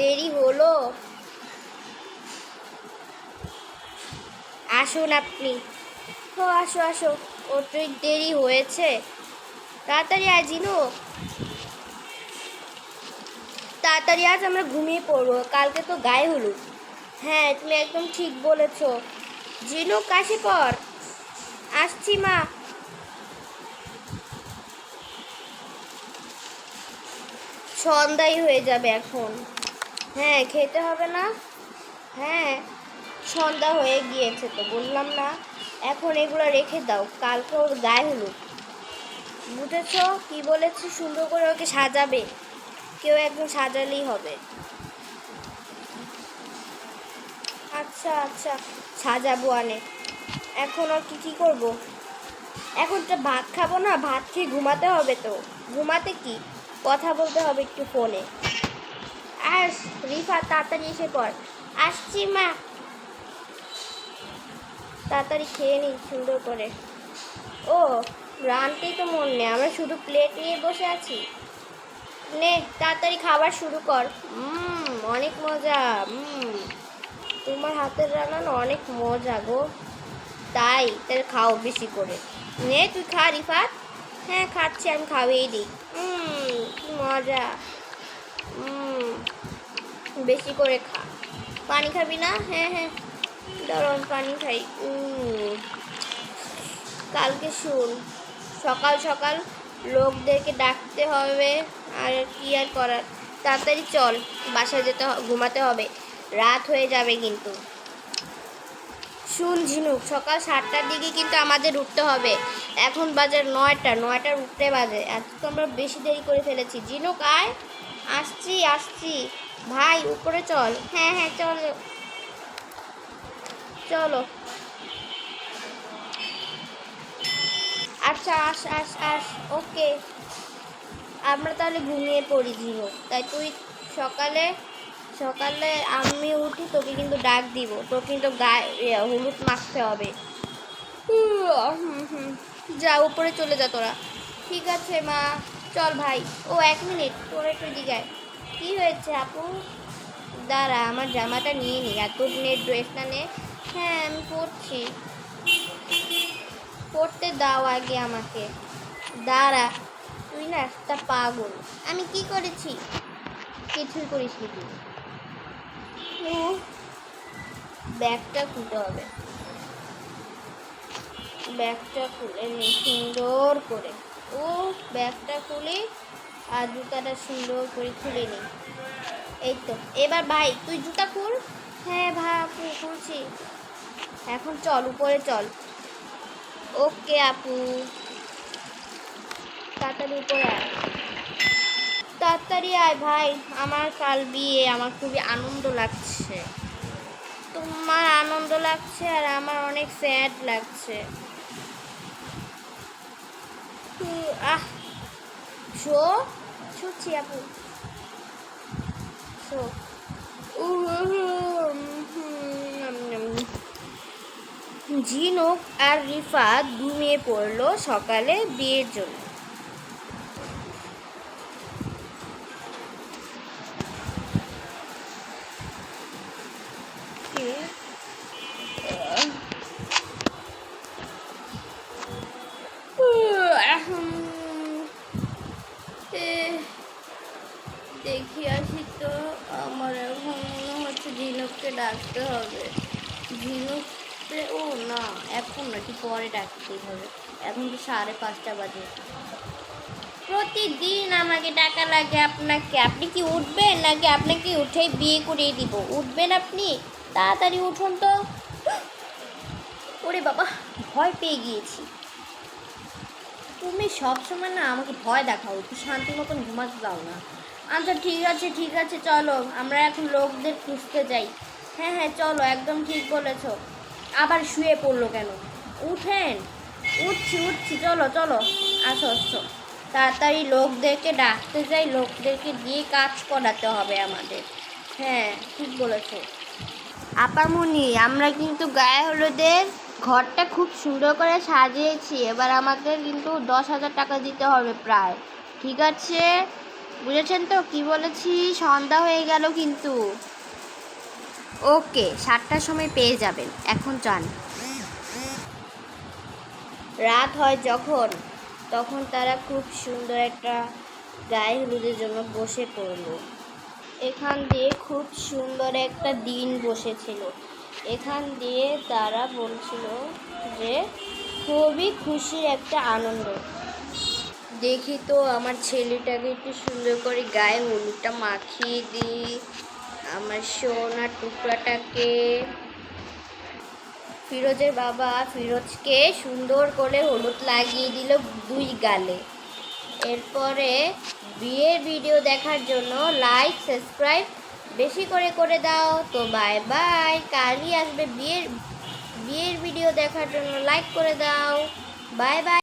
দেরি হলো। আসুন আপনি। ও আসো আসো, ওর দেরি হয়েছে। তাড়াতাড়ি আয় জিনু, তাড়াতাড়ি আজ আমরা ঘুমিয়ে পড়বো, কালকে তো গায়ে হলুদ। হ্যাঁ তুমি একদম ঠিক বলেছ। জিনু কাশি পর, আসছি মা। সন্ধ্যাই হয়ে যাবে এখন। হ্যাঁ খেতে হবে না। হ্যাঁ সন্ধ্যা হয়ে গিয়েছে তো, বললাম না। এখন এগুলো রেখে দাও, কালকে ওর গায়ে হলুদ, বুঝেছ? কি বলেছি, সুন্দর করে ওকে সাজাবে, কেউ একজন সাজালেই হবে। আচ্ছা আচ্ছা, সাজাবো আনে। এখন আর কি করব? এখন তো ভাত খাবো না, ভাত খেয়ে ঘুমাতে হবে তো। ঘুমাতে কি, কথা বলতে হবে একটু ফোনে। আস রিফা, তাড়াতাড়ি এসে পড়। আসছি মা। তাড়াতাড়ি খেয়ে নিই সুন্দর করে। ও রানতেই তো মন নেই, আমরা শুধু প্লেট নিয়ে বসে আছি। নে তাড়াতাড়ি খাবার শুরু কর। অনেক মজা। তোমার হাতের রান্না না অনেক মজা গো। তাই তাহলে খাও বেশি করে। নে তুই খা রিফাত। হ্যাঁ খাচ্ছি, আমি খাওয়াই দিই। কি মজা। বেশি করে খা। পানি খাবি না? হ্যাঁ হ্যাঁ, দাঁড়ান পানি খাই। কালকে শুন, সকাল সকাল লোকদেরকে ডাকতে হবে। আর কি আর করার, তাড়াতাড়ি চল, বাসায় যেতে ঘুমাতে হবে, রাত হয়ে যাবে কিন্তু। শুন ঝিনুক, সকাল 7টার দিকে কিন্তু আমাদের উঠতে হবে। এখন বাজে 9টার উঠতে বাজে, এত তো আমরা বেশি দেরি করে ফেলেছি। ঝিনুক আয়। আসছি আসছি ভাই, উপরে চল। হ্যাঁ হ্যাঁ চলো চলো। আচ্ছা আস আস আস, ওকে। আমরা তাহলে ঘুমিয়ে পড়ি ঝিনুক, তাই তুই সকালে সকালে আমি উঠি তোকে কিন্তু ডাক দিব, তোকে কিন্তু গায়ে হলুদ মাখতে হবে। যা উপরে চলে যা তোরা। ঠিক আছে মা, চল ভাই। ও 1 মিনিট, তোরা একটু দিঘায়। কী হয়েছে আপু? দাঁড়া আমার জামাটা নিয়ে নি, এত দিনের ড্রেসটা নে। হ্যাঁ আমি পরছি, পড়তে দাও আগে আমাকে। দাঁড়া, তুই না একটা পাগল। আমি কি করেছি? কিছুই করিস নি তুই। ব্যাগটা খুলতে হবে, ব্যাগটা খুলে নি সুন্দর করে। ও ব্যাগটা খুলে আর জুতাটা সুন্দর করে খুলে নি। এই তো, এবার ভাই তুই জুতা খুল। হ্যাঁ ভাই আপু খুলছি। এখন চল উপরে চল। ওকে আপু, তাড়াতাড়ি উপরে আয়, তাড়াতাড়ি আয় ভাই। আমার কাল বিয়ে, আমার খুবই আনন্দ লাগছে। তোমার আনন্দ লাগছে আর আমার অনেক স্যাড লাগছে। আহ শো, শুচ্ছি আপু, শো। ঝিনুক আর রিফাত ঘুমিয়ে পড়লো সকালে বিয়ের জন্য। দেখি আসি তো, আমার এখন মনে হচ্ছে ঝিনুককে ডাকতে হবে। ঝিনুককে, ও না এখন নাকি পরে ডাকতেই হবে, এখন তো 5:30 বাজে। প্রতিদিন আমাকে টাকা লাগে আপনাকে, আপনি কি উঠবেন নাকি আপনাকে উঠেই বিয়ে করিয়ে দিব? উঠবেন আপনি? তাড়াতাড়ি উঠুন তো। ওরে বাবা, ভয় পেয়ে গিয়েছি। তুমি সবসময় না আমাকে ভয় দেখাও, একটু শান্তি মতন ঘুমাতে দাও না। আচ্ছা ঠিক আছে চলো, আমরা এখন লোকদের খুঁজতে যাই। হ্যাঁ হ্যাঁ চলো, একদম ঠিক বলেছ। আবার শুয়ে পড়লো কেন? উঠেন। উঠছি চলো চলো, আসো আসো। তাড়াতাড়ি লোকদেরকে ডাকতে যাই, লোকদেরকে দিয়ে কাজ করাতে হবে আমাদের। হ্যাঁ ঠিক বলেছ আপামনি। আমরা কিন্তু গায়ে হলুদের ঘরটা খুব সুন্দর করে সাজিয়েছি, এবার আমাদের কিন্তু 10,000 টাকা দিতে হবে প্রায়। ঠিক আছে? বুঝেছেন তো কি বলেছি? সন্ধ্যা হয়ে গেল কিন্তু। ওকে, 7টার সময় পেয়ে যাবেন। এখন যান। রাত হয় যখন, তখন তারা খুব সুন্দর একটা গায়ে হলুদের জন্য বসে পড়লো। এখান দিয়ে খুব সুন্দর একটা দিন বসেছিল। এখান দিয়ে তারা বলছিল যে খুবই খুশির একটা আনন্দ। দেখি তো আমার ছেলেটাকে একটু সুন্দর করে গায়ে হলুদটা মাখিয়ে দিই, আমার সোনার টুকরাটাকে। ফিরোজের বাবা ফিরোজকে সুন্দর করে হলুদ লাগিয়ে দিল 2 গালে। এরপরে বিয়ের ভিডিও দেখার জন্য লাইক সাবস্ক্রাইব বেশি করে করে দাও। তো বাই বাই, কালই আসবে বিয়ের ভিডিও দেখার জন্য লাইক করে দাও। Bye bye.